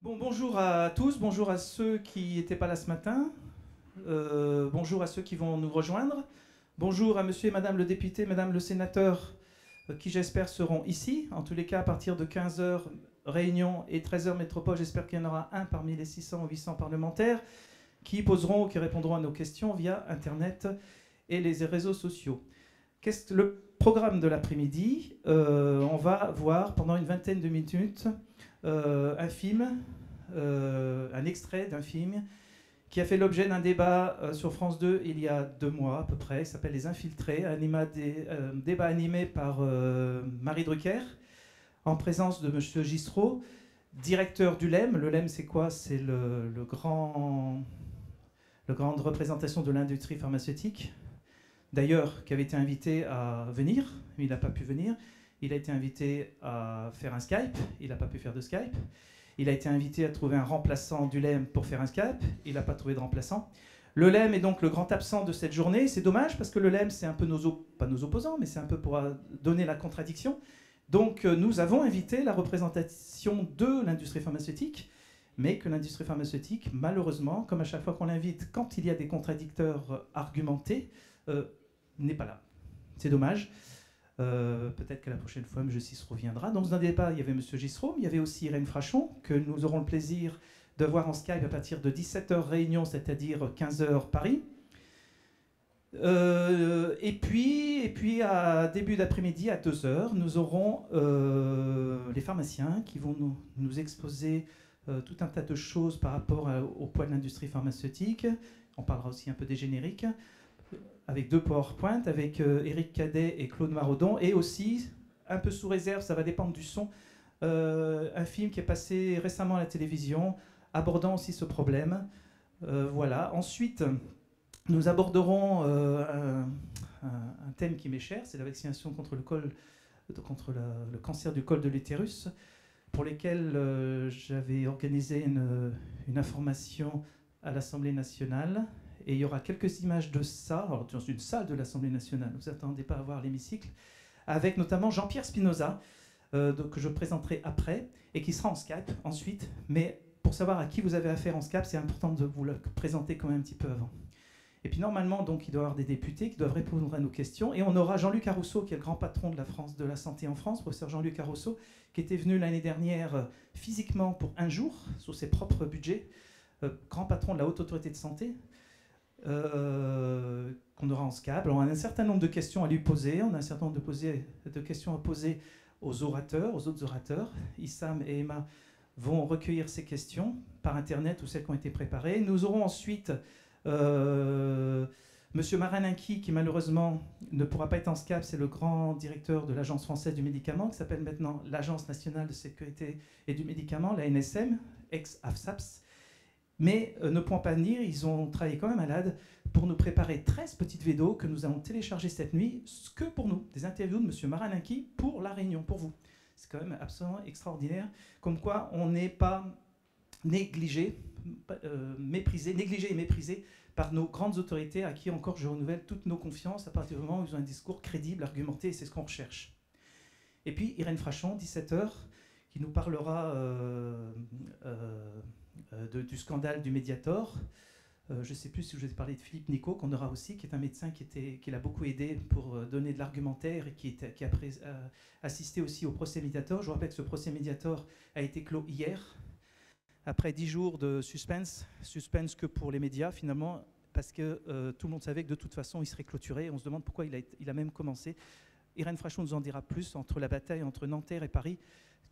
Bon, bonjour à tous, bonjour à ceux qui n'étaient pas là ce matin, bonjour à ceux qui vont nous rejoindre, bonjour à monsieur et madame le député, madame le sénateur, qui j'espère seront ici. En tous les cas, à partir de 15 heures Réunion et 13 heures Métropole, j'espère qu'il y en aura un parmi les 600 ou 800 parlementaires qui poseront ou qui répondront à nos questions via Internet et les réseaux sociaux. Qu'est-ce que le programme de l'après-midi? On va voir pendant une vingtaine de minutes un film, un extrait d'un film qui a fait l'objet d'un débat sur France 2 il y a 2 mois à peu près. Il s'appelle Les Infiltrés, un débat animé par Marie Drucker, en présence de M. Gissereau, directeur du LEM. Le LEM, c'est quoi? C'est la grande représentation de l'industrie pharmaceutique. D'ailleurs, qui avait été invité à venir, mais il n'a pas pu venir. Il a été invité à faire un Skype, il n'a pas pu faire de Skype. Il a été invité à trouver un remplaçant du LEM pour faire un Skype, il n'a pas trouvé de remplaçant. Le LEM est donc le grand absent de cette journée. C'est dommage parce que le LEM, c'est un peu pas nos opposants, mais c'est un peu pour donner la contradiction. Donc nous avons invité la représentation de l'industrie pharmaceutique, mais que l'industrie pharmaceutique, malheureusement, comme à chaque fois qu'on l'invite, quand il y a des contradicteurs argumentés, n'est pas là. C'est dommage. Peut-être que la prochaine fois, M. Gissereau reviendra. Dans un débat, il y avait M. Gissereau, mais il y avait aussi Irène Frachon, que nous aurons le plaisir de voir en Skype à partir de 17h Réunion, c'est-à-dire 15h Paris. Et puis, à début d'après-midi, à 2h, nous aurons les pharmaciens qui vont nous exposer tout un tas de choses par rapport au poids de l'industrie pharmaceutique. On parlera aussi un peu des génériques, avec 2 PowerPoint, avec Éric Cadet et Claude Maraudon, et aussi, un peu sous réserve, ça va dépendre du son, un film qui est passé récemment à la télévision, abordant aussi ce problème. Voilà. Ensuite, nous aborderons un thème qui m'est cher, c'est la vaccination contre le cancer du col de l'utérus, pour lesquels j'avais organisé une information à l'Assemblée nationale. Et il y aura quelques images de ça, alors dans une salle de l'Assemblée nationale, ne vous attendez pas à voir l'hémicycle, avec notamment Jean-Pierre Spinoza, que je présenterai après, et qui sera en Skype ensuite. Mais pour savoir à qui vous avez affaire en Skype, c'est important de vous le présenter quand même un petit peu avant. Et puis normalement, donc, il doit y avoir des députés qui doivent répondre à nos questions. Et on aura Jean-Luc Caruso, qui est le grand patron de la santé en France, professeur Jean-Luc Caruso, qui était venu l'année dernière physiquement pour un jour, sur ses propres budgets, grand patron de la Haute Autorité de Santé, qu'on aura en Skype. Alors, on a un certain nombre de questions à lui poser, on a un certain nombre de questions à poser aux orateurs, aux autres orateurs. Issam et Emma vont recueillir ces questions par Internet ou celles qui ont été préparées. Nous aurons ensuite Monsieur Marinaki, qui malheureusement ne pourra pas être en Skype, c'est le grand directeur de l'Agence française du médicament, qui s'appelle maintenant l'Agence nationale de sécurité et du médicament, la NSM, ex-AFSAPS. Mais ne pouvant pas venir, ils ont travaillé comme un malade pour nous préparer 13 petites vidéos que nous allons télécharger cette nuit, que pour nous, des interviews de M. Marinaki pour La Réunion, pour vous. C'est quand même absolument extraordinaire, comme quoi on n'est pas négligé, négligé et méprisé par nos grandes autorités à qui encore je renouvelle toutes nos confiances à partir du moment où ils ont un discours crédible, argumenté, et c'est ce qu'on recherche. Et puis Irène Frachon, 17h, qui nous parlera du scandale du Mediator. Je ne sais plus si je vous ai parlé de Philippe Nico, qu'on aura aussi, qui est un médecin qui l'a beaucoup aidé pour donner de l'argumentaire et qui a assisté aussi au procès Mediator. Je vous rappelle que ce procès Mediator a été clos hier, après 10 jours de suspense que pour les médias finalement, parce que tout le monde savait que de toute façon il serait clôturé. On se demande pourquoi il a même commencé. Irène Frachon nous en dira plus entre la bataille entre Nanterre et Paris,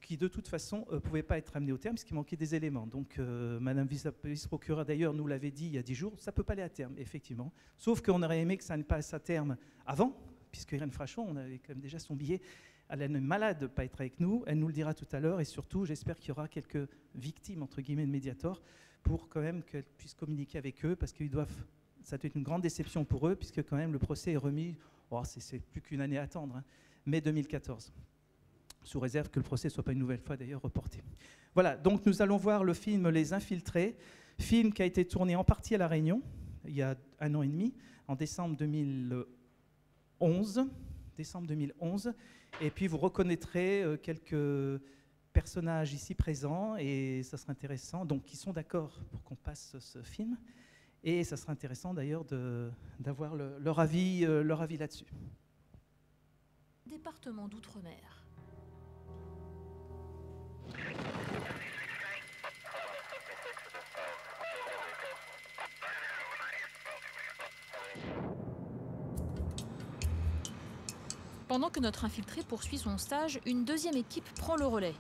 qui de toute façon ne pouvait pas être amenée au terme, puisqu'il manquait des éléments. Donc Madame vice-procureure d'ailleurs nous l'avait dit il y a 10 jours, ça ne peut pas aller à terme, effectivement. Sauf qu'on aurait aimé que ça ne passe à terme avant, puisque Irène Frachon, on avait quand même déjà son billet. Elle est malade de ne pas être avec nous, elle nous le dira tout à l'heure, et surtout j'espère qu'il y aura quelques victimes entre guillemets de Mediator pour quand même qu'elle puisse communiquer avec eux, parce qu'ils doivent, ça doit être une grande déception pour eux, puisque quand même le procès est remis, c'est plus qu'une année à attendre, hein, mai 2014, sous réserve que le procès ne soit pas une nouvelle fois d'ailleurs reporté. Voilà, donc nous allons voir le film Les Infiltrés, film qui a été tourné en partie à La Réunion, il y a 1 an et demi, en décembre 2011, et puis vous reconnaîtrez quelques personnages ici présents et ça serait intéressant, donc ils sont d'accord pour qu'on passe ce film et ça serait intéressant d'ailleurs d'avoir leur avis là-dessus. Département d'Outre-mer. Pendant que notre infiltré poursuit son stage, une deuxième équipe prend le relais.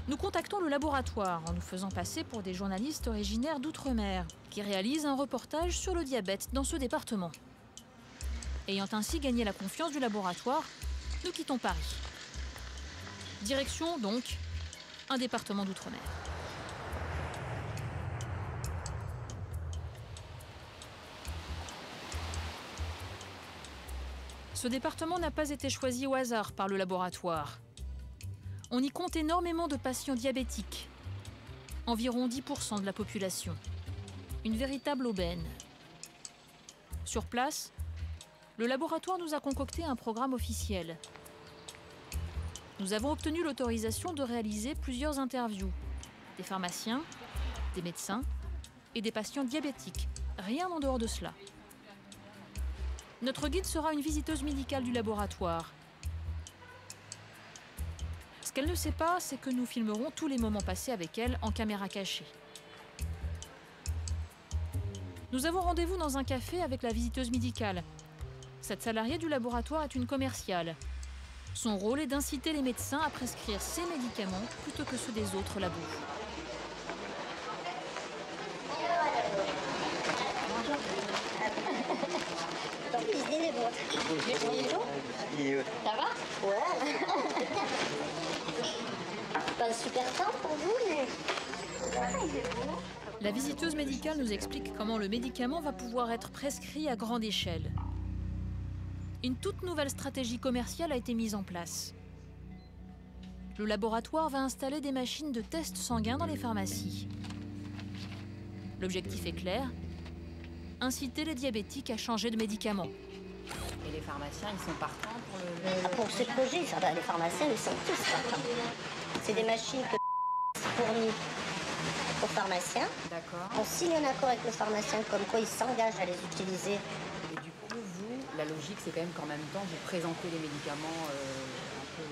Nous contactons le laboratoire en nous faisant passer pour des journalistes originaires d'Outre-mer qui réalisent un reportage sur le diabète dans ce département. Ayant ainsi gagné la confiance du laboratoire, nous quittons Paris. Direction donc un département d'Outre-mer. Ce département n'a pas été choisi au hasard par le laboratoire. On y compte énormément de patients diabétiques, environ 10% de la population. Une véritable aubaine. Sur place, le laboratoire nous a concocté un programme officiel. Nous avons obtenu l'autorisation de réaliser plusieurs interviews. Des pharmaciens, des médecins et des patients diabétiques. Rien en dehors de cela. Notre guide sera une visiteuse médicale du laboratoire. Ce qu'elle ne sait pas, c'est que nous filmerons tous les moments passés avec elle en caméra cachée. Nous avons rendez-vous dans un café avec la visiteuse médicale. Cette salariée du laboratoire est une commerciale. Son rôle est d'inciter les médecins à prescrire ces médicaments plutôt que ceux des autres labos. Ça va? Ouais. Pas un super temps pour vous, mais... La visiteuse médicale nous explique comment le médicament va pouvoir être prescrit à grande échelle. Une toute nouvelle stratégie commerciale a été mise en place. Le laboratoire va installer des machines de tests sanguins dans les pharmacies. L'objectif est clair, inciter les diabétiques à changer de médicaments. Et les pharmaciens, ils sont partants pour Pour ce projet, ça va, les pharmaciens, ils sont tous partants. C'est des machines que fournit aux pharmaciens. D'accord. On signe un accord avec le pharmacien comme quoi il s'engage à les utiliser. Et du coup, vous, la logique, c'est quand même qu'en même temps, vous présentez les médicaments un peu...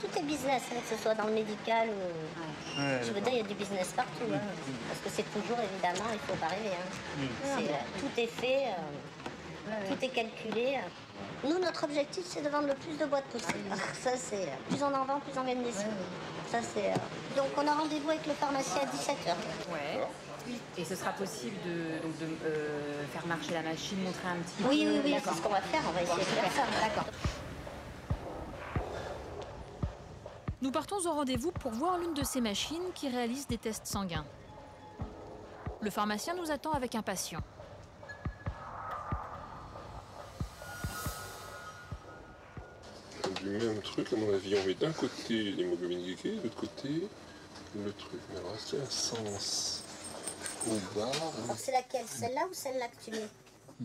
Tout est business, hein, que ce soit dans le médical ou... Je veux dire, il y a du business partout. Hein, parce que c'est toujours, évidemment, il ne faut pas rêver. Hein. Tout est fait, tout est calculé. Nous, notre objectif, c'est de vendre le plus de boîtes possible. Ça, c'est... Plus on en vend, plus on gagne des sous. Ça, c'est... Donc, on a rendez-vous avec le pharmacien à 17h. Ouais. Et ce sera possible de faire marcher la machine, montrer un petit peu... Oui, c'est ce qu'on va faire. On va essayer de faire ça. D'accord. Nous partons au rendez-vous pour voir l'une de ces machines qui réalise des tests sanguins. Le pharmacien nous attend avec un patient. Du même truc, à mon avis, on met d'un côté l'hémoglobine glycée, de l'autre côté le truc. Mais alors, est-ce qu'il y a un sens au bar? Alors, c'est laquelle? Celle-là ou celle-là que tu mets?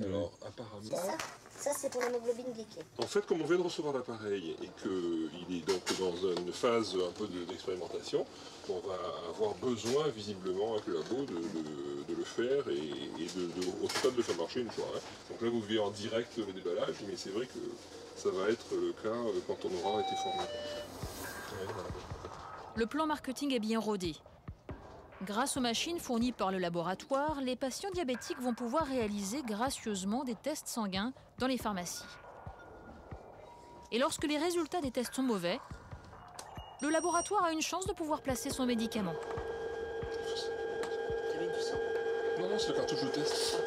Alors, apparemment... C'est ça? Ça, c'est pour l'hémoglobine glycée. En fait, comme on vient de recevoir l'appareil et qu'il est donc dans une phase un peu d'expérimentation, on va avoir besoin, visiblement, avec le labo, de le faire et au total de le faire marcher une fois. Hein. Donc là, vous verrez en direct le déballage, mais c'est vrai que ça va être le cas quand on aura été formé. Ouais, voilà. Le plan marketing est bien rodé. Grâce aux machines fournies par le laboratoire, les patients diabétiques vont pouvoir réaliser gracieusement des tests sanguins dans les pharmacies. Et lorsque les résultats des tests sont mauvais, le laboratoire a une chance de pouvoir placer son médicament. Non, c'est le cartouche de test.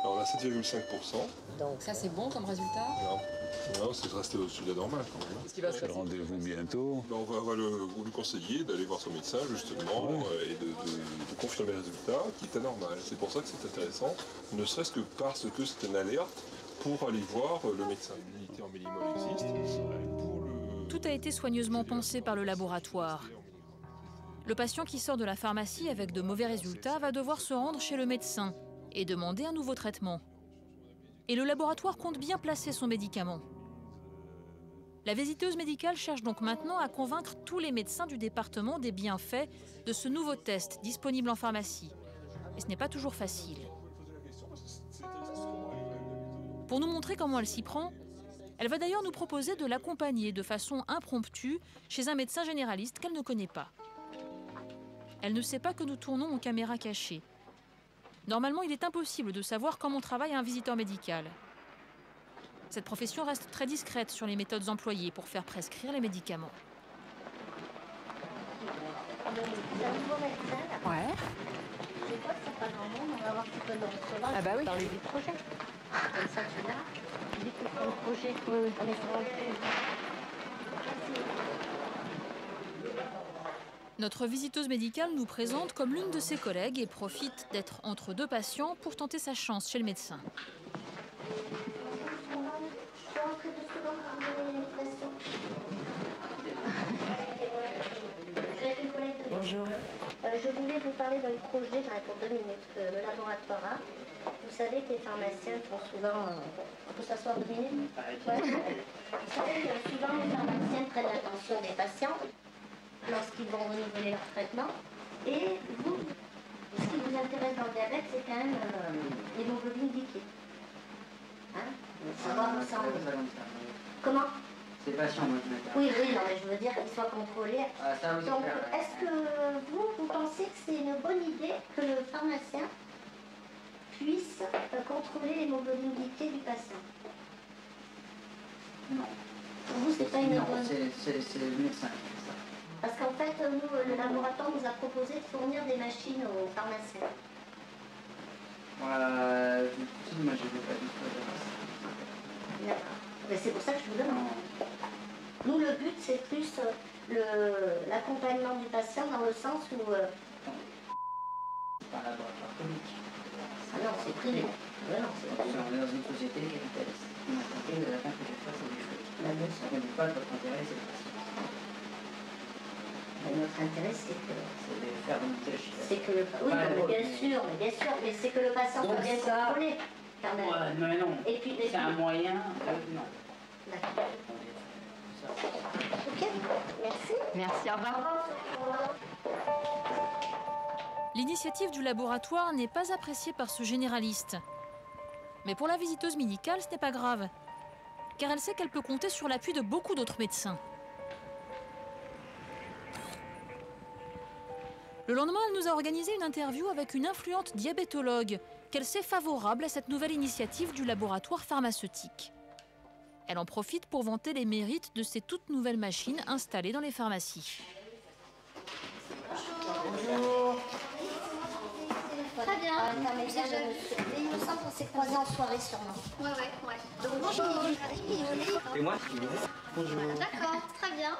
Alors on a 7,5%. Donc ça, c'est bon comme résultat? Non, c'est resté au-dessus de la normale quand même. Qu'est-ce qui va se passer? Rendez-vous bientôt. On va lui conseiller d'aller voir son médecin justement et de confirmer le résultat qui est anormal. C'est pour ça que c'est intéressant, ne serait-ce que parce que c'est une alerte pour aller voir le médecin. L'unité en millimol existe. Tout a été soigneusement pensé par le laboratoire. Le patient qui sort de la pharmacie avec de mauvais résultats va devoir se rendre chez le médecin et demander un nouveau traitement. Et le laboratoire compte bien placer son médicament. 7,5%. Non, c'est le cartouche de test. Le plan marketing est bien rodé. Grâce aux machines fournies par le laboratoire, les patients diabétiques vont pouvoir réaliser gracieusement des tests sanguins dans les pharmacies. Et lorsque les résultats des tests sont mauvais, le laboratoire a une chance de pouvoir placer son médicament. La visiteuse médicale cherche donc maintenant à convaincre tous les médecins du département des bienfaits de ce nouveau test disponible en pharmacie. Et ce n'est pas toujours facile. Pour nous montrer comment elle s'y prend, elle va d'ailleurs nous proposer de l'accompagner de façon impromptue chez un médecin généraliste qu'elle ne connaît pas. Elle ne sait pas que nous tournons en caméra cachée. Normalement, il est impossible de savoir comment travaille un visiteur médical. Cette profession reste très discrète sur les méthodes employées pour faire prescrire les médicaments. Ouais. Je crois que c'est pas grand monde, on va voir si tu peux le recevoir Ah bah oui. dans les projets. Comme ça, tu l'as. Dès que tu prends le projet, on est sur le Notre visiteuse médicale nous présente comme l'une de ses collègues et profite d'être entre deux patients pour tenter sa chance chez le médecin. Bonjour. Je voulais vous parler d'un projet, j'en ai pour 2 minutes, le laboratoire A. Vous savez que les pharmaciens font souvent... on peut s'asseoir 2 minutes? Ouais. Vous savez que souvent les pharmaciens prennent l'attention des patients lorsqu'ils vont renouveler leur traitement. Et vous, ce qui vous intéresse dans le diabète, c'est quand même l'hémoglobine glycée. Hein? Savoir où ça en est. Comment? C'est patient, moi, je m'attends. Oui, non, mais je veux dire qu'il soit contrôlé. Ah, ça, oui, Donc, est-ce que vous pensez que c'est une bonne idée que le pharmacien puisse contrôler l'hémoglobine glycée du patient? Non. Pour vous, c'est pas une Non, bonne... c'est le médecin qui fait ça. Parce qu'en fait, nous, le laboratoire nous a proposé de fournir des machines aux pharmaciens. Moi, je ne veux pas du tout. D'accord. Mais c'est pour ça que je vous demande. Nous, le but, c'est plus l'accompagnement du patient dans le sens où... C'est pas un laboratoire public. Ah non, c'est privé. Ouais, non, c'est privé. On est dans une société capitaliste. Une entreprise, à la fin, que je fais, c'est du fric. Là, bien sûr. On ne dit pas que votre intérêt, c'est le patient. Mais notre intérêt, c'est que... C'est de faire monter le chiffre. C'est que le... Oui, mais bien sûr, mais c'est que le patient soit bien contrôlé. Quand même. Ouais, mais non. Et puis, C'est un moyen... non. D'accord. Ok, merci. Merci, au revoir. L'initiative du laboratoire n'est pas appréciée par ce généraliste. Mais pour la visiteuse médicale, ce n'est pas grave, car elle sait qu'elle peut compter sur l'appui de beaucoup d'autres médecins. Le lendemain, elle nous a organisé une interview avec une influente diabétologue qu'elle sait favorable à cette nouvelle initiative du laboratoire pharmaceutique. Elle en profite pour vanter les mérites de ces toutes nouvelles machines installées dans les pharmacies. Bonjour. Très bien. Il me semble qu'on s'est croisés en soirée sûrement. Ouais. Donc bonjour. Et moi, bonjour. D'accord, très bien.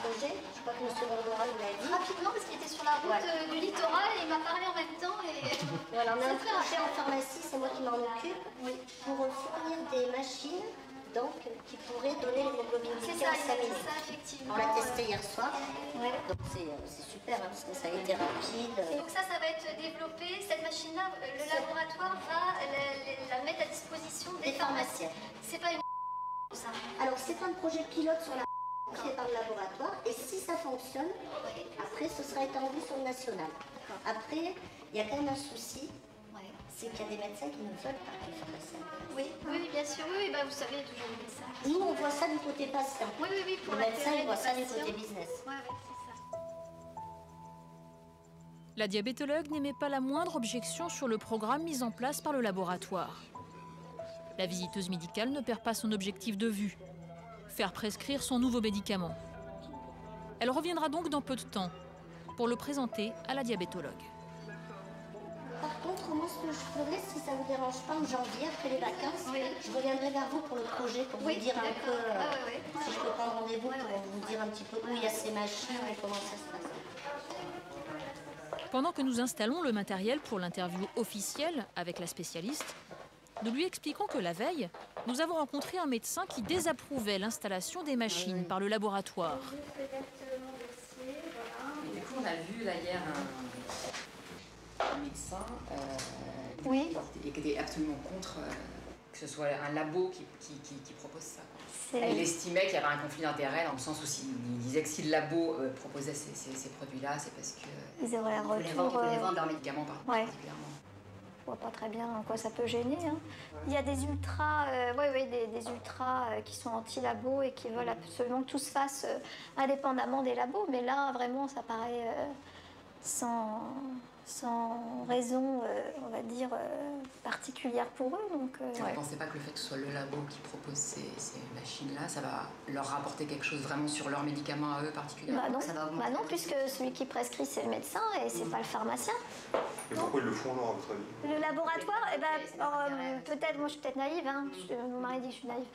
Projet, je crois que M. Gondora vous l'a dit. Rapidement, parce qu'il était sur la route du littoral et il m'a parlé en même temps. Et... Voilà, on a un projet en pharmacie, c'est moi qui m'en occupe, pour fournir des machines donc, qui pourraient donner l'hémoglobine glycée en 5 minutes. C'est ça, effectivement. On l'a testé hier soir, donc c'est super hein, parce que ça a été rapide. Et donc ça va être développé. Cette machine-là, le laboratoire va la mettre à disposition des pharmaciens. C'est pas une ça. Alors c'est un projet pilote sur la fait par le laboratoire et si ça fonctionne, après ce sera étendu sur le national. Après, il y a quand même un souci, c'est qu'il y a des médecins qui ne veulent pas que les pharmaciens. Oui, bien sûr, oui, bah, vous savez, toujours les médecins. Nous, on voit ça du côté patient. Oui, pour le médecin, il voit ça du côté business. Ouais, c'est ça. La diabétologue n'émet pas la moindre objection sur le programme mis en place par le laboratoire. La visiteuse médicale ne perd pas son objectif de vue, faire prescrire son nouveau médicament. Elle reviendra donc dans peu de temps pour le présenter à la diabétologue. Par contre, moi, ce que je ferai, si ça ne vous dérange pas, en janvier, après les vacances, je reviendrai vers vous pour le projet, pour vous dire un peu, si je peux prendre rendez-vous, pour vous dire un petit peu où il y a ces machines et comment ça se passe. Pendant que nous installons le matériel pour l'interview officielle avec la spécialiste, nous lui expliquons que la veille, nous avons rencontré un médecin qui désapprouvait l'installation des machines par le laboratoire. Du coup, on a vu là hier un médecin qui était absolument contre que ce soit un labo qui propose ça. Il estimait qu'il y avait un conflit d'intérêts dans le sens où il disait que si le labo proposait ces produits-là, c'est parce qu'ils auraient un retour. Ils vendre leurs médicaments particulièrement. Je vois pas très bien en quoi ça peut gêner. Hein. Il y a des ultras, des ultras qui sont anti-labo et qui veulent absolument que tout se fasse indépendamment des labos. Mais là, vraiment, ça paraît sans raison, on va dire, particulière pour eux. Donc, Vous ne pensez pas que le fait que ce soit le labo qui propose ces machines-là, ça va leur rapporter quelque chose vraiment sur leurs médicaments à eux particulièrement? Non, puisque celui qui prescrit, c'est le médecin et c'est pas le pharmacien. Et pourquoi ils le font alors, à votre avis? Le laboratoire, peut-être, moi je suis peut-être naïve, hein, mon mari dit que je suis naïve.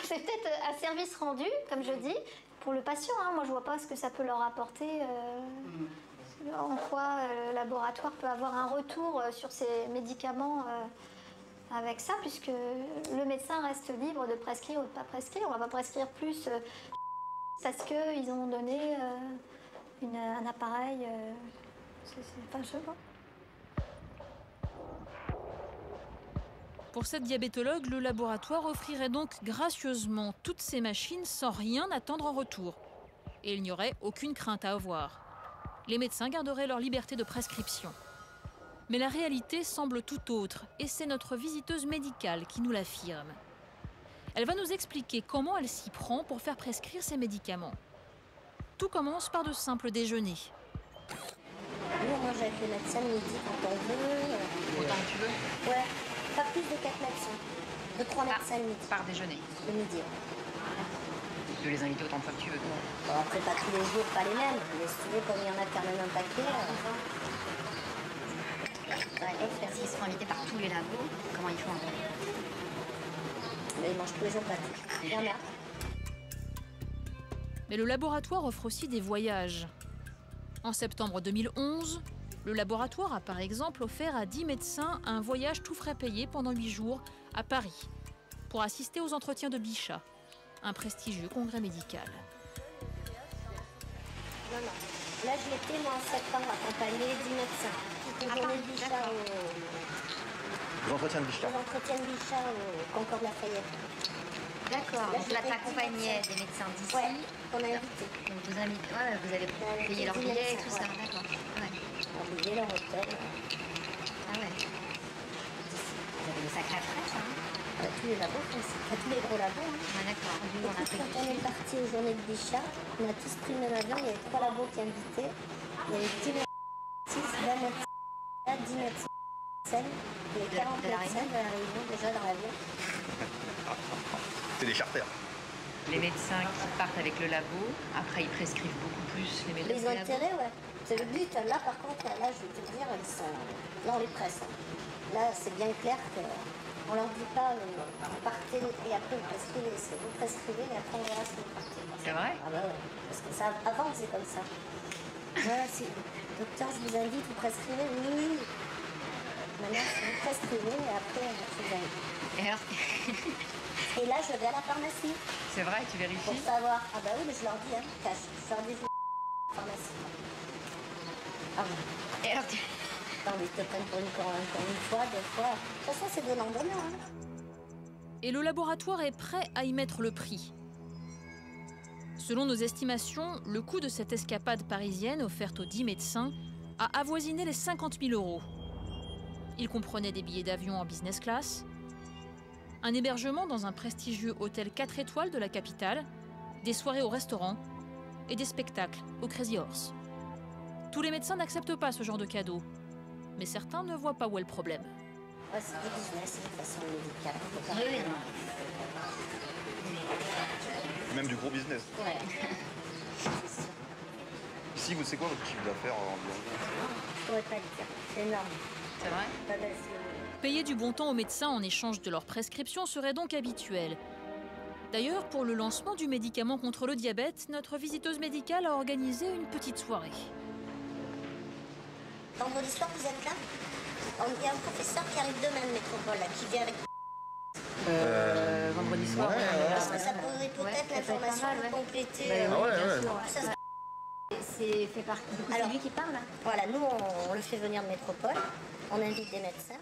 C'est peut-être un service rendu, comme je dis, pour le patient. Hein. Moi je vois pas ce que ça peut leur apporter. En quoi le laboratoire peut avoir un retour sur ces médicaments avec ça, puisque le médecin reste libre de prescrire ou de ne pas prescrire. On ne va pas prescrire plus parce qu'ils ont donné un appareil. Enfin, je sais pas. Pour cette diabétologue, le laboratoire offrirait donc gracieusement toutes ces machines sans rien attendre en retour. Et il n'y aurait aucune crainte à avoir. Les médecins garderaient leur liberté de prescription. Mais la réalité semble tout autre, et c'est notre visiteuse médicale qui nous l'affirme. Elle va nous expliquer comment elle s'y prend pour faire prescrire ces médicaments. Tout commence par de simples déjeuners. Nous, on mange avec le médecin le midi quand on veut. Autant que tu veux? Ouais, pas plus de 4 médecins. De 3 médecins le midi. Par déjeuner? Le midi, Tu peux les inviter autant de fois que tu veux. Bon, après, pas tous les jours, pas les mêmes. Mais si tu veux, comme il y en a quand même un paquet. S'ils sont invités par tous les labos, comment ils font? Mais ils mangent tous les jours pas tout. Il y en a. Mais le laboratoire offre aussi des voyages. En septembre 2011, le laboratoire a par exemple offert à 10 médecins un voyage tout frais payé pendant 8 jours à Paris pour assister aux entretiens de Bichat, un prestigieux congrès médical. Non. Là, j'y étais, moi, en septembre, accompagnée 10 médecins. Tout au journée de Bichat aux entretiens de Bichat. Aux entretiens de Bichat au Concorde Lafayette. D'accord, donc là, tu accompagnais des médecins d'ici. Ouais, qu'on a invités. Donc vous avez payé leur billet et tout ça, d'accord. Ouais. Leur billet, leur hôtel. Ah ouais. Vous avez des sacrés frais, ça, hein? Tous les labos, tous les gros labos. Hein. Ah, d'accord. Quand on est parti aux journées de Bichat, on a tous pris le même avion. Il y avait 3 labos qui invitaient. Il y avait 10 médecins, 20 médecins, 10 médecins. Il y avait 40 médecins de la Réunion déjà dans l'avion. C'est des charters. Les médecins qui partent avec le labo, après ils prescrivent beaucoup plus les médecins. Ils ont intérêt, ouais. C'est le but. Là, par contre, là, je vais te dire, ils sont... Là, on les presse. Là, c'est bien clair qu'on leur dit pas, partez et après vous prescrivez. C'est vous prescrivez et après on verra si vous partez. C'est vrai? Ah bah ouais. Parce que ça, avant, c'est comme ça. Voilà, docteur, je vous invite, vous prescrivez? Oui. Maintenant, vous prescrivez et après, je vous invite. Et là, je vais à la pharmacie. C'est vrai, tu vérifies? Pour savoir. Ah bah oui, mais je leur dis, hein, cache. Je leur dis, je pharmacie. Ah oui. Et alors, non, mais ils te prennent pour encore une fois, 2 fois. De toute façon, c'est donnant-donnant. Hein. Et le laboratoire est prêt à y mettre le prix. Selon nos estimations, le coût de cette escapade parisienne offerte aux 10 médecins a avoisiné les 50 000 €. Il comprenait des billets d'avion en business class, un hébergement dans un prestigieux hôtel 4 étoiles de la capitale, des soirées au restaurant et des spectacles au Crazy Horse. Tous les médecins n'acceptent pas ce genre de cadeau, mais certains ne voient pas où est le problème. Ouais, c'est du business, de façon médicale. oui. Même du gros business. Ouais. Ici, c'est quoi votre chiffre d'affaires environ? Je pourrais pas le dire. C'est énorme. C'est vrai? Payer du bon temps aux médecins en échange de leur prescription serait donc habituel. D'ailleurs, pour le lancement du médicament contre le diabète, notre visiteuse médicale a organisé une petite soirée. Vendredi soir, vous êtes là? Il y a un professeur qui arrive demain de Métropole, là, qui vient avec... Vendredi soir. Parce que ça pourrait peut-être l'information compléter. C'est fait par... C'est lui qui parle, là? Voilà, nous, on le fait venir de Métropole. On invite des médecins.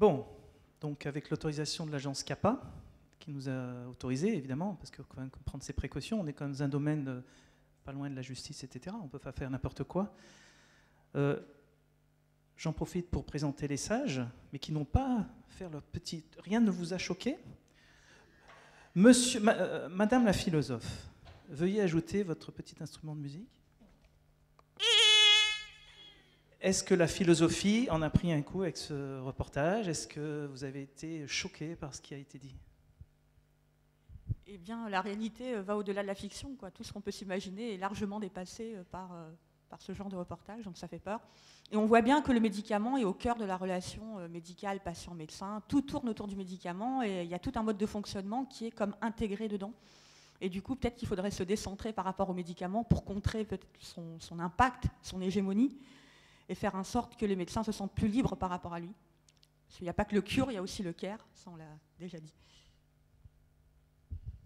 Bon, donc avec l'autorisation de l'agence CAPA, qui nous a autorisé, évidemment, parce qu'il faut quand même prendre ses précautions, on est quand même dans un domaine pas loin de la justice, etc. On ne peut pas faire n'importe quoi. J'en profite pour présenter les sages, mais qui n'ont pas fait leur petit... Rien ne vous a choqué? Madame la philosophe, veuillez ajouter votre petit instrument de musique. Est-ce que la philosophie en a pris un coup avec ce reportage? Est-ce que vous avez été choqué par ce qui a été dit? Eh bien, la réalité va au-delà de la fiction, quoi. Tout ce qu'on peut s'imaginer est largement dépassé par ce genre de reportage, donc ça fait peur. Et on voit bien que le médicament est au cœur de la relation médicale patient-médecin. Tout tourne autour du médicament et il y a tout un mode de fonctionnement qui est comme intégré dedans. Et du coup, peut-être qu'il faudrait se décentrer par rapport au médicament pour contrer peut-être son impact, son hégémonie, et faire en sorte que les médecins se sentent plus libres par rapport à lui. Parce qu'il n'y a pas que le cure, il y a aussi le care, ça on l'a déjà dit.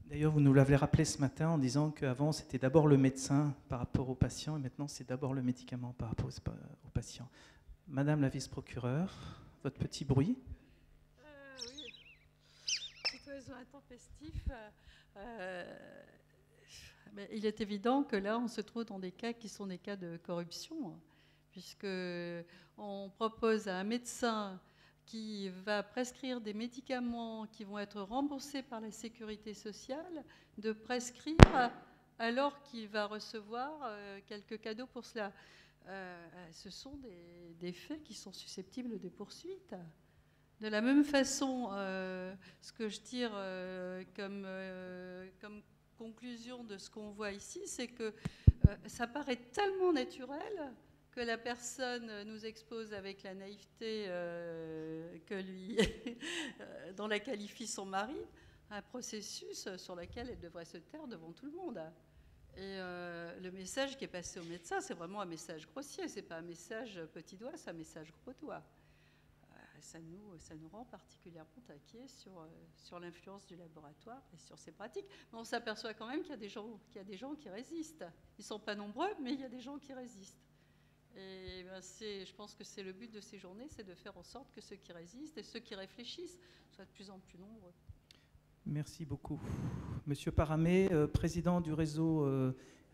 D'ailleurs, vous nous l'avez rappelé ce matin en disant qu'avant, c'était d'abord le médecin par rapport au patient, et maintenant, c'est d'abord le médicament par rapport au patient. Madame la vice-procureure, votre petit bruit? Oui, cet oiseau intempestif. Mais il est évident que là, on se trouve dans des cas qui sont des cas de corruption, puisqu'on propose à un médecin qui va prescrire des médicaments qui vont être remboursés par la sécurité sociale, de prescrire alors qu'il va recevoir quelques cadeaux pour cela. Ce sont des faits qui sont susceptibles de poursuites. De la même façon, ce que je tire comme conclusion de ce qu'on voit ici, c'est que ça paraît tellement naturel que la personne nous expose avec la naïveté dont la qualifie son mari, un processus sur lequel elle devrait se taire devant tout le monde. Et le message qui est passé au médecin, c'est vraiment un message grossier, c'est pas un message petit doigt, c'est un message gros doigt. Ça nous rend particulièrement inquiets sur l'influence du laboratoire et sur ses pratiques. Mais on s'aperçoit quand même qu'il y a des gens qui résistent. Ils ne sont pas nombreux, mais il y a des gens qui résistent. Et ben je pense que c'est le but de ces journées, c'est de faire en sorte que ceux qui résistent et ceux qui réfléchissent soient de plus en plus nombreux. Merci beaucoup. Monsieur Paramé, président du réseau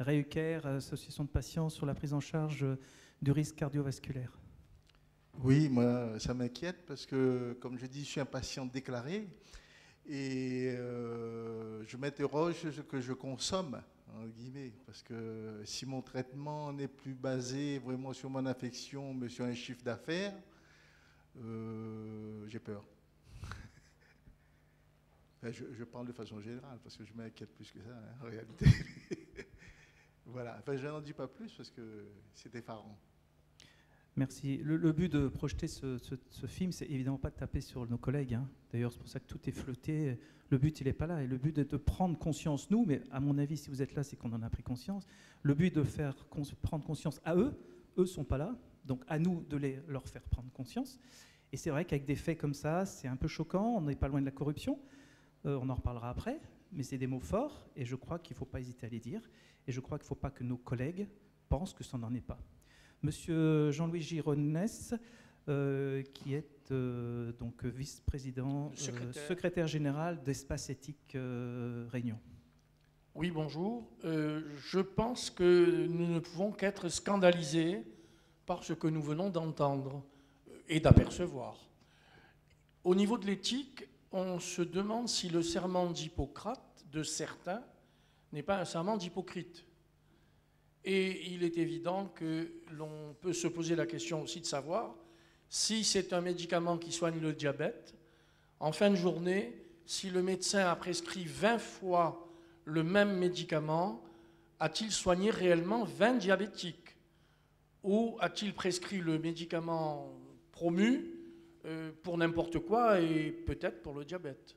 REUCARE, association de patients sur la prise en charge du risque cardiovasculaire. Oui, moi, ça m'inquiète parce que, comme je dis, je suis un patient déclaré et je m'interroge sur ce que je consomme, en guillemets, parce que si mon traitement n'est plus basé vraiment sur mon affection, mais sur un chiffre d'affaires, j'ai peur. Enfin, je parle de façon générale, parce que je m'inquiète plus que ça, en réalité. Voilà, enfin, je n'en dis pas plus parce que c'est effarant. Merci. Le but de projeter ce film, c'est évidemment pas de taper sur nos collègues. Hein. D'ailleurs, c'est pour ça que tout est flotté. Le but, il n'est pas là. Et le but est de prendre conscience, nous, mais à mon avis, si vous êtes là, c'est qu'on en a pris conscience. Le but de faire prendre conscience à eux ne sont pas là. Donc, à nous de leur faire prendre conscience. Et c'est vrai qu'avec des faits comme ça, c'est un peu choquant. On n'est pas loin de la corruption. On en reparlera après. Mais c'est des mots forts. Et je crois qu'il ne faut pas hésiter à les dire. Et je crois qu'il ne faut pas que nos collègues pensent que ça n'en est pas. Monsieur Jean-Louis Gironès, qui est donc vice-président, secrétaire général d'Espace Éthique Réunion. Oui, bonjour. Je pense que nous ne pouvons qu'être scandalisés par ce que nous venons d'entendre et d'apercevoir. Au niveau de l'éthique, on se demande si le serment d'Hippocrate, de certains, n'est pas un serment d'hypocrite. Et il est évident que l'on peut se poser la question aussi de savoir si c'est un médicament qui soigne le diabète. En fin de journée, si le médecin a prescrit 20 fois le même médicament, a-t-il soigné réellement 20 diabétiques? Ou a-t-il prescrit le médicament promu pour n'importe quoi et peut-être pour le diabète?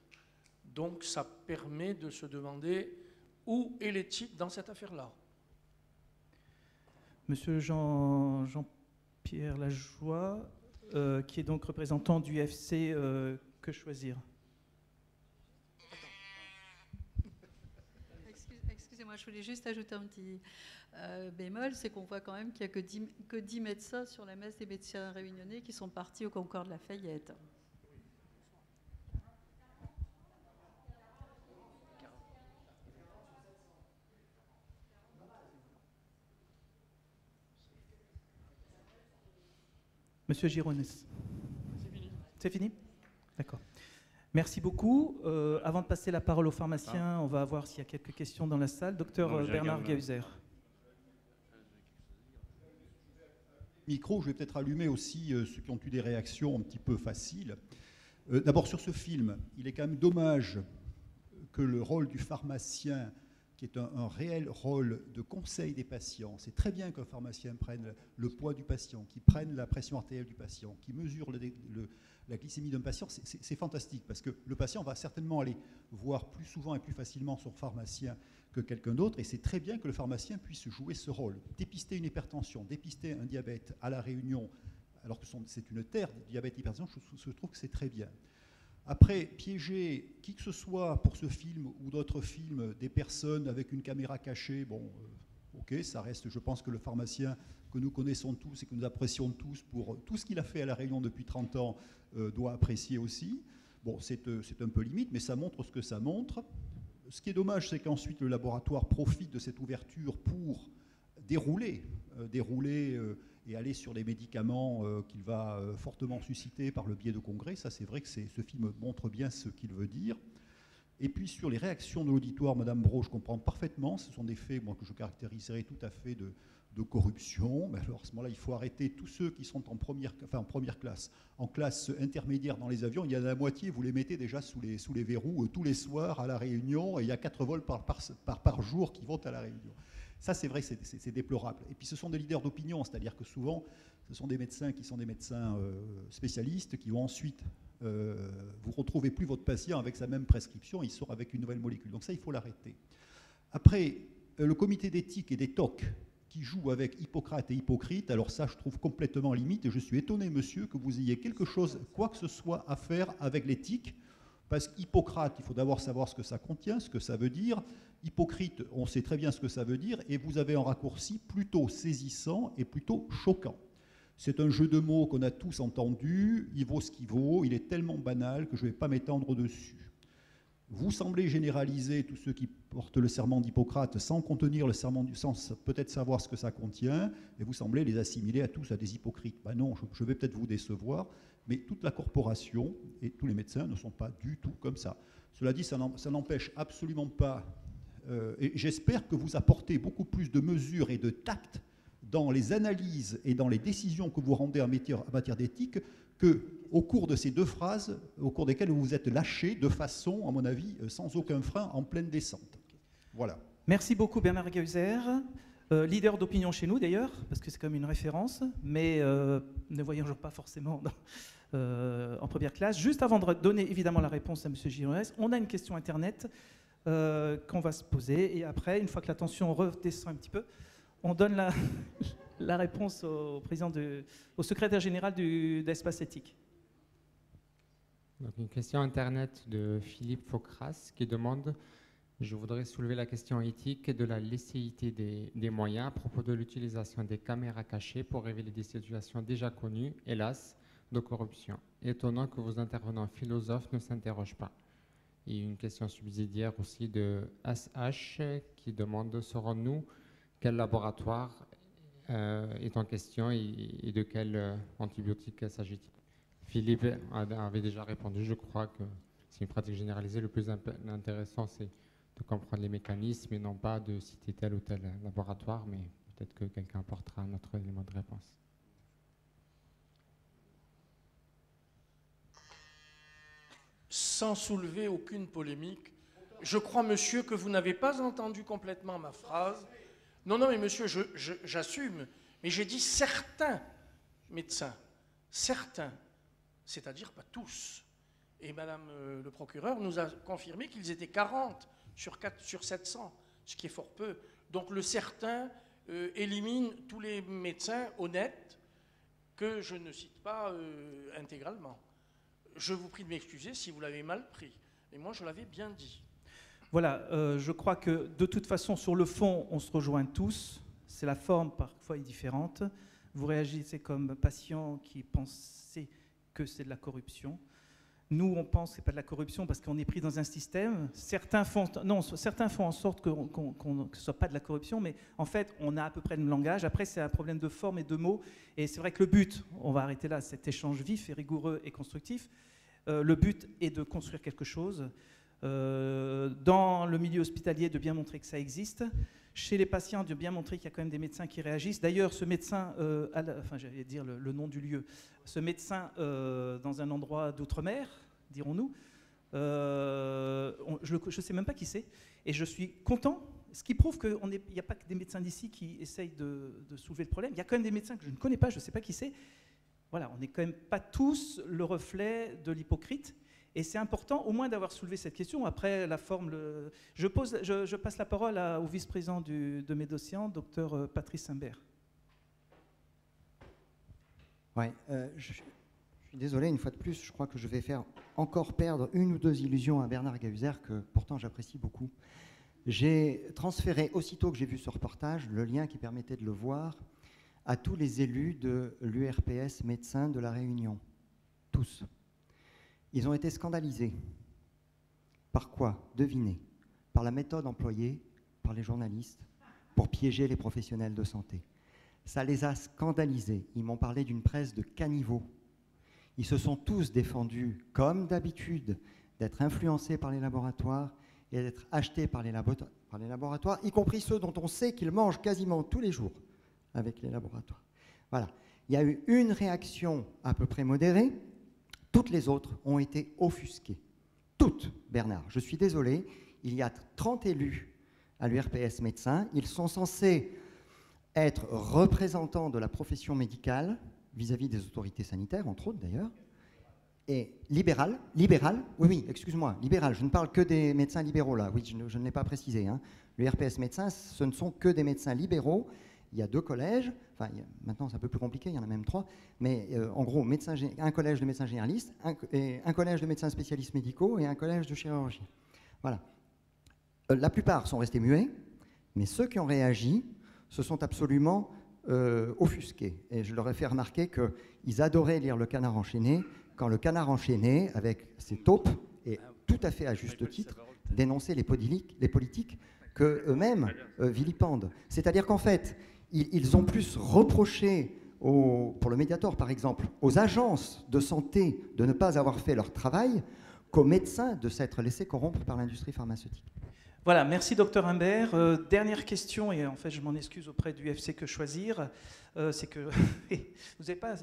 Donc ça permet de se demander où est l'éthique dans cette affaire-là. Monsieur Jean-Pierre Lajoie, qui est donc représentant du UFC Que Choisir. Excusez-moi, je voulais juste ajouter un petit bémol, c'est qu'on voit quand même qu'il n'y a que 10 médecins sur la messe des médecins réunionnais qui sont partis au Concours de la Fayette. Monsieur Gironès. C'est fini. D'accord. Merci beaucoup. Avant de passer la parole aux pharmaciens, on va voir s'il y a quelques questions dans la salle. Docteur Bernard Gahuser. Micro, je vais peut-être allumer aussi ceux qui ont eu des réactions un petit peu faciles. D'abord sur ce film, il est quand même dommage que le rôle du pharmacien, qui est un réel rôle de conseil des patients, c'est très bien qu'un pharmacien prenne le poids du patient, qu'il prenne la pression artérielle du patient, qu'il mesure la glycémie d'un patient, c'est fantastique, parce que le patient va certainement aller voir plus souvent et plus facilement son pharmacien que quelqu'un d'autre, et c'est très bien que le pharmacien puisse jouer ce rôle. Dépister une hypertension, dépister un diabète à La Réunion, alors que c'est une terre du diabète et hypertension, je trouve que c'est très bien. Après, piéger qui que ce soit pour ce film ou d'autres films, des personnes avec une caméra cachée, bon, ok, ça reste, je pense que le pharmacien que nous connaissons tous et que nous apprécions tous pour tout ce qu'il a fait à La Réunion depuis 30 ans, doit apprécier aussi. Bon, c'est un peu limite, mais ça montre ce que ça montre. Ce qui est dommage, c'est qu'ensuite le laboratoire profite de cette ouverture pour dérouler et aller sur des médicaments qu'il va fortement susciter par le biais de congrès. Ça, c'est vrai que ce film montre bien ce qu'il veut dire. Et puis sur les réactions de l'auditoire, Madame Brault, je comprends parfaitement. Ce sont des faits que je caractériserais tout à fait de corruption. Mais alors à ce moment-là, il faut arrêter tous ceux qui sont en première classe. En classe intermédiaire dans les avions, il y en a la moitié, vous les mettez déjà sous les verrous tous les soirs à La Réunion. Et il y a 4 vols par jour qui vont à La Réunion. Ça, c'est vrai, c'est déplorable. Et puis, ce sont des leaders d'opinion, c'est-à-dire que souvent, ce sont des médecins qui sont des médecins spécialistes qui vont ensuite, vous ne retrouvez plus votre patient avec sa même prescription, il sort avec une nouvelle molécule. Donc ça, il faut l'arrêter. Après, le comité d'éthique et des TOC qui joue avec Hippocrate et Hypocrite, alors ça, je trouve complètement limite, et je suis étonné, monsieur, que vous ayez quelque chose, quoi que ce soit, à faire avec l'éthique. Parce qu'Hippocrate, il faut d'abord savoir ce que ça contient, ce que ça veut dire. Hypocrite, on sait très bien ce que ça veut dire, et vous avez un raccourci plutôt saisissant et plutôt choquant. C'est un jeu de mots qu'on a tous entendu, il vaut ce qu'il vaut, il est tellement banal que je ne vais pas m'étendre dessus. Vous semblez généraliser tous ceux qui portent le serment d'Hippocrate sans contenir le serment sans peut-être savoir ce que ça contient, et vous semblez les assimiler à tous à des hypocrites. Ben non, je vais peut-être vous décevoir, mais toute la corporation et tous les médecins ne sont pas du tout comme ça. Cela dit, ça n'empêche absolument pas, et j'espère que vous apportez beaucoup plus de mesures et de tact dans les analyses et dans les décisions que vous rendez en matière d'éthique qu'au cours de ces 2 phrases, au cours desquelles vous vous êtes lâché de façon, à mon avis, sans aucun frein, en pleine descente. Voilà. Merci beaucoup Bernard Gahuser. Leader d'opinion chez nous d'ailleurs, parce que c'est comme une référence, mais ne voyageons pas forcément en première classe. Juste avant de donner évidemment la réponse à M. Gironès, on a une question Internet qu'on va se poser, et après, une fois que la tension redescend un petit peu, on donne la réponse au secrétaire général d'Espace Éthique. Donc une question Internet de Philippe Focras qui demande: je voudrais soulever la question éthique de la licéité des moyens à propos de l'utilisation des caméras cachées pour révéler des situations déjà connues, hélas, de corruption. Étonnant que vos intervenants philosophes ne s'interrogent pas. Et une question subsidiaire aussi de SH qui demande: saurons-nous quel laboratoire est en question et de quel antibiotique s'agit-il? Philippe avait déjà répondu. Je crois que c'est une pratique généralisée. Le plus intéressant, c'est de comprendre les mécanismes et non pas de citer tel ou tel laboratoire, mais peut-être que quelqu'un apportera un autre élément de réponse. Sans soulever aucune polémique, je crois, monsieur, que vous n'avez pas entendu complètement ma phrase. Non, mais monsieur, j'assume, mais j'ai dit certains médecins, certains, c'est-à-dire pas tous. Et madame le procureur nous a confirmé qu'ils étaient 40 sur 700, ce qui est fort peu. Donc le certain élimine tous les médecins honnêtes que je ne cite pas intégralement. Je vous prie de m'excuser si vous l'avez mal pris. Et moi, je l'avais bien dit. Voilà, je crois que de toute façon, sur le fond, on se rejoint tous. C'est la forme, parfois, est différente. Vous réagissez comme patient qui pensait que c'est de la corruption. Nous, on pense que ce n'est pas de la corruption parce qu'on est pris dans un système. Certains font en sorte que ce ne soit pas de la corruption, mais en fait, on a à peu près le même langage. Après, c'est un problème de forme et de mots. Et c'est vrai que le but, on va arrêter là, cet échange vif et rigoureux et constructif, le but est de construire quelque chose. Dans le milieu hospitalier, de bien montrer que ça existe. Chez les patients, de bien montrer qu'il y a quand même des médecins qui réagissent. D'ailleurs, ce médecin, j'allais dire le nom du lieu, ce médecin dans un endroit d'outre-mer, dirons-nous, je ne sais même pas qui c'est, et je suis content, ce qui prouve qu'il n'y a pas que des médecins d'ici qui essayent de soulever le problème. Il y a quand même des médecins que je ne connais pas, je ne sais pas qui c'est. Voilà, on n'est quand même pas tous le reflet de l'hypocrite. Et c'est important au moins d'avoir soulevé cette question. Après, la forme... Je passe la parole au vice-président de Médocyan, Dr Patrice Imbert. Oui, je suis désolé, une fois de plus, je crois que je vais faire encore perdre une ou deux illusions à Bernard Gahuzer, que pourtant j'apprécie beaucoup. J'ai transféré, aussitôt que j'ai vu ce reportage, le lien qui permettait de le voir à tous les élus de l'URPS médecins de La Réunion. Tous. Ils ont été scandalisés. Par quoi? Devinez. Par la méthode employée par les journalistes pour piéger les professionnels de santé. Ça les a scandalisés. Ils m'ont parlé d'une presse de caniveaux. Ils se sont tous défendus, comme d'habitude, d'être influencés par les laboratoires et d'être achetés par les laboratoires, y compris ceux dont on sait qu'ils mangent quasiment tous les jours avec les laboratoires. Voilà. Il y a eu une réaction à peu près modérée. Toutes les autres ont été offusquées. Toutes, Bernard. Je suis désolé, il y a 30 élus à l'URPS médecins. Ils sont censés être représentants de la profession médicale vis-à-vis des autorités sanitaires, entre autres d'ailleurs. Et libéral, oui, excuse-moi, libéral, je ne parle que des médecins libéraux là, oui, je ne l'ai pas précisé. Hein. L'URPS médecins, ce ne sont que des médecins libéraux. Il y a 2 collèges, enfin maintenant c'est un peu plus compliqué, il y en a même 3, mais en gros, un collège de médecins généralistes, un collège de médecins spécialistes médicaux et un collège de chirurgie. Voilà. La plupart sont restés muets, mais ceux qui ont réagi se sont absolument offusqués. Et je leur ai fait remarquer qu'ils adoraient lire Le Canard enchaîné, quand Le Canard enchaîné, avec ses taupes, et tout à fait à juste titre, dénonçait les politiques qu'eux-mêmes vilipendent. C'est-à-dire qu'en fait, ils ont plus reproché, pour le Mediator par exemple, aux agences de santé de ne pas avoir fait leur travail qu'aux médecins de s'être laissés corrompre par l'industrie pharmaceutique. Voilà, merci Dr Imbert. Dernière question, et en fait je m'en excuse auprès du UFC Que Choisir, c'est que vous n'avez pas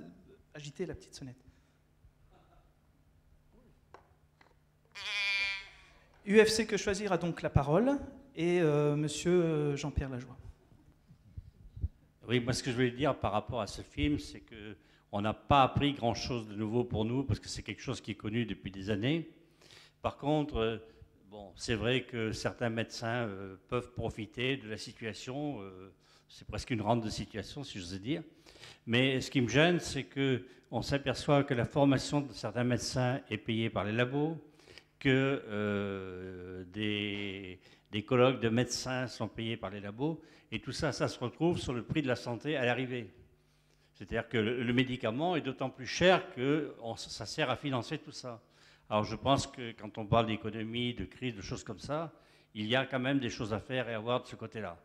agité la petite sonnette. UFC Que Choisir a donc la parole, et monsieur Jean-Pierre Lajoie. Oui, moi ce que je voulais dire par rapport à ce film, c'est qu'on n'a pas appris grand-chose de nouveau pour nous, parce que c'est quelque chose qui est connu depuis des années. Par contre, bon, c'est vrai que certains médecins peuvent profiter de la situation, c'est presque une rente de situation, si j'ose dire. Mais ce qui me gêne, c'est qu'on s'aperçoit que la formation de certains médecins est payée par les labos, que des colloques de médecins sont payés par les labos, et tout ça, ça se retrouve sur le prix de la santé à l'arrivée. C'est-à-dire que le médicament est d'autant plus cher que ça sert à financer tout ça. Alors je pense que quand on parle d'économie, de crise, de choses comme ça, il y a quand même des choses à faire et à voir de ce côté-là.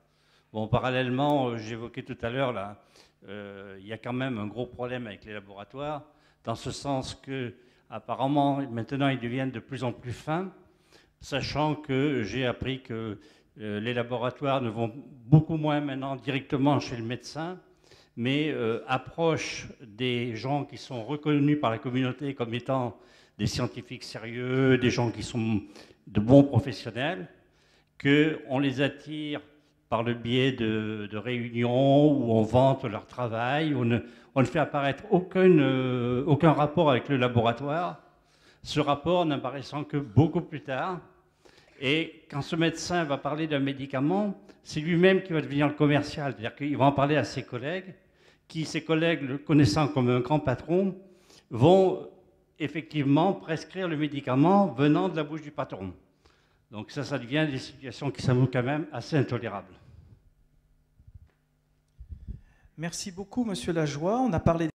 Bon, parallèlement, j'évoquais tout à l'heure, là, il y a quand même un gros problème avec les laboratoires, dans ce sens que apparemment, maintenant, ils deviennent de plus en plus fins, sachant que j'ai appris que les laboratoires ne vont beaucoup moins maintenant directement chez le médecin, mais approchent des gens qui sont reconnus par la communauté comme étant des scientifiques sérieux, des gens qui sont de bons professionnels, qu'on les attire par le biais de réunions où on vante leur travail, on ne fait apparaître aucun rapport avec le laboratoire, ce rapport n'apparaissant que beaucoup plus tard. Et quand ce médecin va parler d'un médicament, c'est lui-même qui va devenir le commercial, c'est-à-dire qu'il va en parler à ses collègues, qui, ses collègues, le connaissant comme un grand patron, vont effectivement prescrire le médicament venant de la bouche du patron. Donc ça devient des situations qui sont quand même assez intolérables. Merci beaucoup, monsieur Lajoie. On a parlé